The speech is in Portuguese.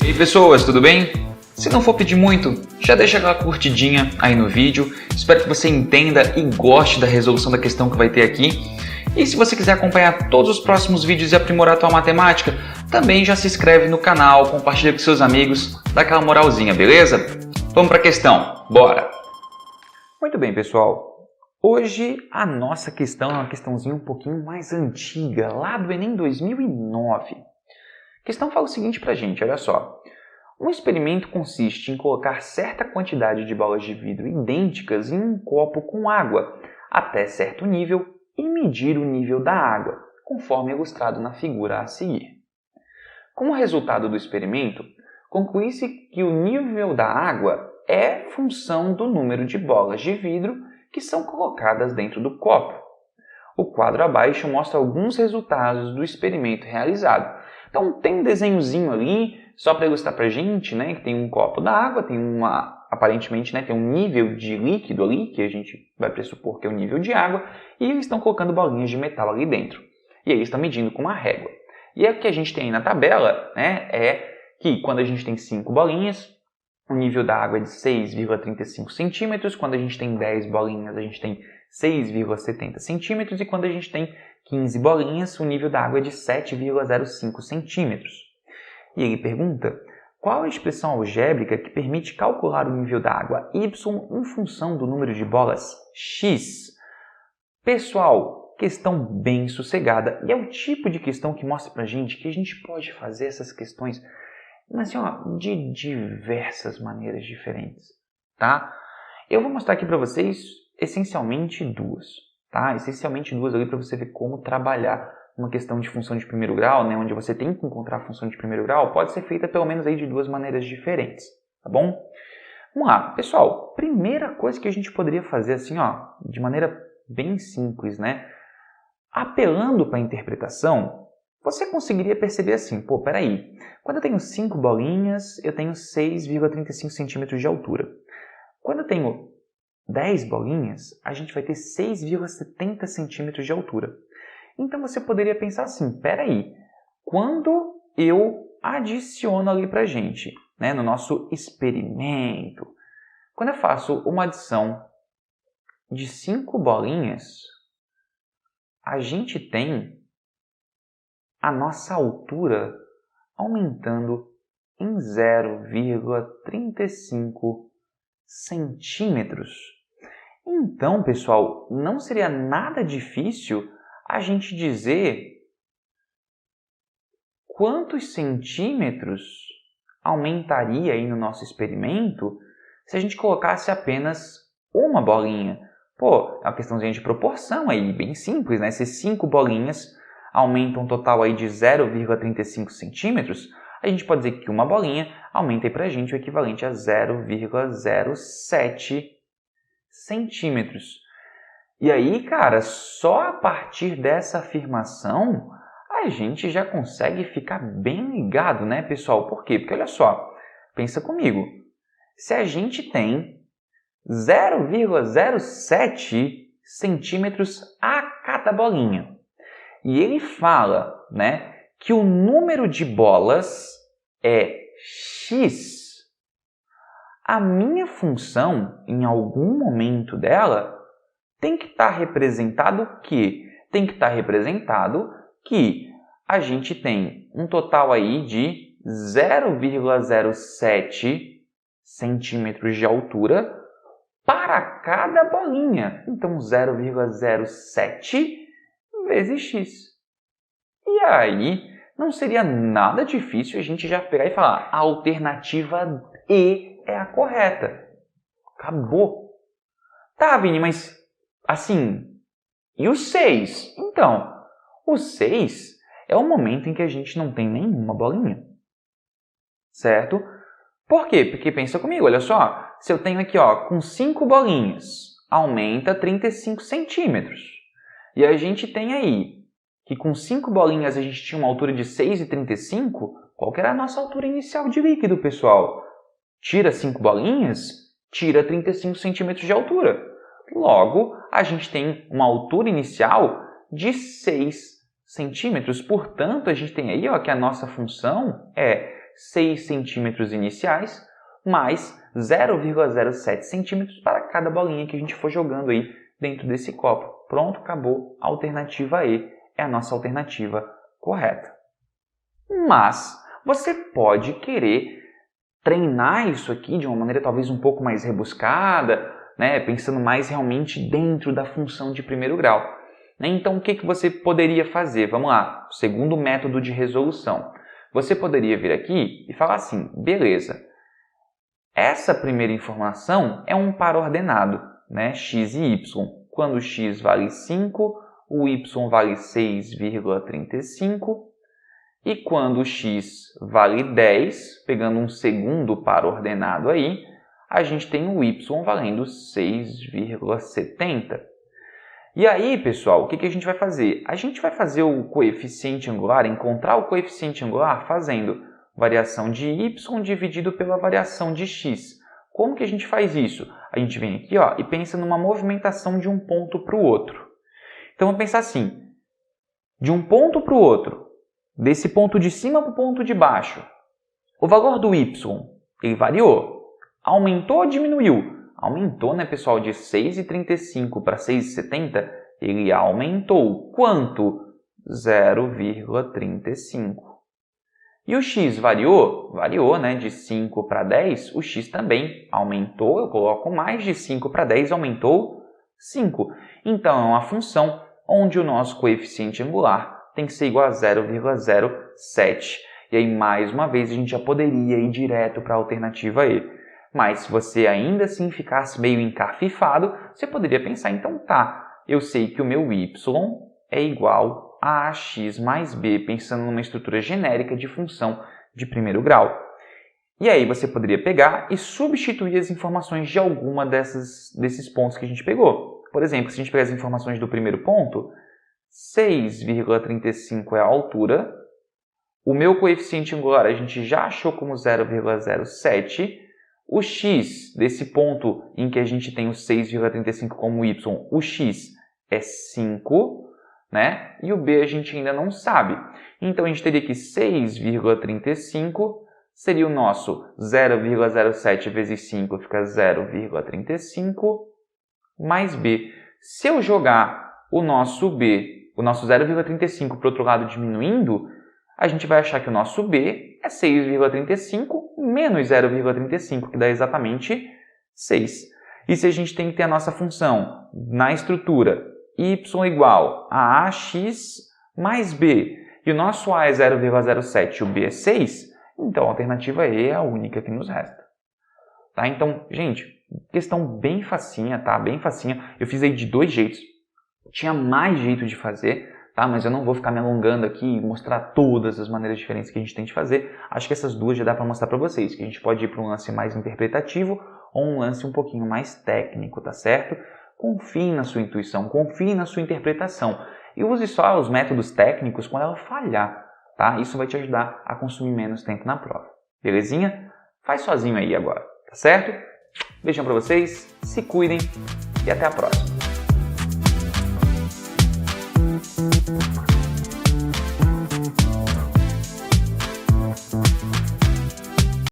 E aí pessoas, tudo bem? Se não for pedir muito, já deixa aquela curtidinha aí no vídeo. Espero que você entenda e goste da resolução da questão que vai ter aqui. E se você quiser acompanhar todos os próximos vídeos e aprimorar a tua matemática, também já se inscreve no canal, compartilha com seus amigos, dá aquela moralzinha, beleza? Vamos para a questão, bora! Muito bem, pessoal. Hoje a nossa questão é uma questãozinha um pouquinho mais antiga, lá do Enem 2009. A questão fala o seguinte pra gente, olha só. Um experimento consiste em colocar certa quantidade de bolas de vidro idênticas em um copo com água, até certo nível, e medir o nível da água, conforme ilustrado na figura a seguir. Como resultado do experimento, conclui-se que o nível da água é função do número de bolas de vidro que são colocadas dentro do copo. O quadro abaixo mostra alguns resultados do experimento realizado. Então tem um desenhozinho ali, só para ilustrar para a gente, né, que tem um copo d'água, tem aparentemente, né, tem um nível de líquido ali, que a gente vai pressupor que é o nível de água, e eles estão colocando bolinhas de metal ali dentro. E aí eles estão medindo com uma régua. E o que a gente tem aí na tabela, né, é que quando a gente tem 5 bolinhas, o nível da água é de 6,35 centímetros, quando a gente tem 10 bolinhas, a gente tem 6,70 centímetros, e quando a gente tem 15 bolinhas, o nível da água é de 7,05 centímetros. E ele pergunta, qual a expressão algébrica que permite calcular o nível da água y em função do número de bolas x? Pessoal, questão bem sossegada, e é o tipo de questão que mostra pra gente que a gente pode fazer essas questões, mas assim, ó, de diversas maneiras diferentes, tá? Eu vou mostrar aqui para vocês essencialmente duas, tá? Essencialmente duas ali para você ver como trabalhar uma questão de função de primeiro grau, né, onde você tem que encontrar a função de primeiro grau, pode ser feita pelo menos aí de duas maneiras diferentes, tá bom? Vamos lá, pessoal, primeira coisa que a gente poderia fazer assim, ó, de maneira bem simples, né? Apelando para a interpretação, você conseguiria perceber assim, pô, peraí, quando eu tenho 5 bolinhas, eu tenho 6,35 centímetros de altura. Quando eu tenho 10 bolinhas, a gente vai ter 6,70 centímetros de altura. Então você poderia pensar assim, peraí, quando eu adiciono ali pra gente, né, no nosso experimento, quando eu faço uma adição de 5 bolinhas, a gente tem a nossa altura aumentando em 0,35 centímetros. Então, pessoal, não seria nada difícil a gente dizer quantos centímetros aumentaria aí no nosso experimento se a gente colocasse apenas uma bolinha. Pô, é uma questãozinha de proporção aí, bem simples, né? Se 5 bolinhas aumentam um total aí de 0,35 centímetros, a gente pode dizer que uma bolinha aumenta aí pra gente o equivalente a 0,07 centímetros. E aí, cara, só a partir dessa afirmação a gente já consegue ficar bem ligado, né, pessoal? Por quê? Porque olha só, pensa comigo. Se a gente tem 0,07 centímetros a cada bolinha, e ele fala, né, que o número de bolas é x, a minha função, em algum momento dela, tem que estar representado o quê? Tem que estar representado que a gente tem um total aí de 0,07 centímetros de altura para cada bolinha. Então, 0,07 vezes x. E aí, não seria nada difícil a gente já pegar e falar a alternativa E é a correta. Acabou. Tá, Vini, mas assim, e o 6? Então, o 6 é o momento em que a gente não tem nenhuma bolinha. Certo? Por quê? Porque pensa comigo, olha só. Se eu tenho aqui, ó, com 5 bolinhas, aumenta 35 centímetros. E a gente tem aí que com 5 bolinhas a gente tinha uma altura de 6,35. Qual que era a nossa altura inicial de líquido, pessoal? Tira 5 bolinhas, tira 35 centímetros de altura. Logo, a gente tem uma altura inicial de 6 centímetros. Portanto, a gente tem aí ó, que a nossa função é 6 centímetros iniciais, mais 0,07 centímetros para cada bolinha que a gente for jogando aí dentro desse copo. Pronto, acabou. A alternativa E é a nossa alternativa correta. Mas você pode querer treinar isso aqui de uma maneira talvez um pouco mais rebuscada, né? Pensando mais realmente dentro da função de primeiro grau. Então, o que você poderia fazer? Vamos lá, segundo método de resolução. Você poderia vir aqui e falar assim, beleza, essa primeira informação é um par ordenado, né? X e Y. Quando x vale 5, o y vale 6,35. E quando x vale 10, pegando um segundo par ordenado aí, a gente tem o y valendo 6,70. E aí, pessoal, o que a gente vai fazer? A gente vai fazer o coeficiente angular, encontrar o coeficiente angular fazendo variação de y dividido pela variação de x. Como que a gente faz isso? A gente vem aqui e pensa numa movimentação de um ponto para o outro. Então, vamos pensar assim, de um ponto para o outro, desse ponto de cima para o ponto de baixo, o valor do y, ele variou. Aumentou ou diminuiu? Aumentou, né, pessoal? De 6,35 para 6,70, ele aumentou. Quanto? 0,35. E o x variou? Variou, né? De 5 para 10, o x também aumentou. Eu coloco mais, de 5 para 10 aumentou 5. Então, é uma função onde o nosso coeficiente angular tem que ser igual a 0,07. E aí, mais uma vez, a gente já poderia ir direto para a alternativa E. Mas se você ainda assim ficasse meio encafifado, você poderia pensar, então tá, eu sei que o meu y é igual a ax mais b, pensando numa estrutura genérica de função de primeiro grau. E aí você poderia pegar e substituir as informações de alguma desses pontos que a gente pegou. Por exemplo, se a gente pegar as informações do primeiro ponto, 6,35 é a altura, o meu coeficiente angular a gente já achou como 0,07, o x desse ponto em que a gente tem o 6,35 como y, o x é 5, né? E o b a gente ainda não sabe. Então, a gente teria que 6,35 seria o nosso 0,07 vezes 5, fica 0,35, mais b. Se eu jogar o nosso b, o nosso 0,35 para o outro lado diminuindo, a gente vai achar que o nosso b é 6,35 menos 0,35, que dá exatamente 6. E se a gente tem que ter a nossa função na estrutura y igual a ax mais b, e o nosso a é 0,07 e o b é 6, então a alternativa E é a única que nos resta. Tá? Então, gente, questão bem facinha, tá? Bem facinha. Eu fiz aí de 2 jeitos. Tinha mais jeito de fazer, tá? Mas eu não vou ficar me alongando aqui e mostrar todas as maneiras diferentes que a gente tem de fazer. Acho que essas duas já dá para mostrar para vocês, que a gente pode ir para um lance mais interpretativo ou um lance um pouquinho mais técnico, tá certo? Confie na sua intuição, confie na sua interpretação e use só os métodos técnicos quando ela falhar, tá? Isso vai te ajudar a consumir menos tempo na prova. Belezinha? Faz sozinho aí agora, tá certo? Beijão para vocês, se cuidem e até a próxima.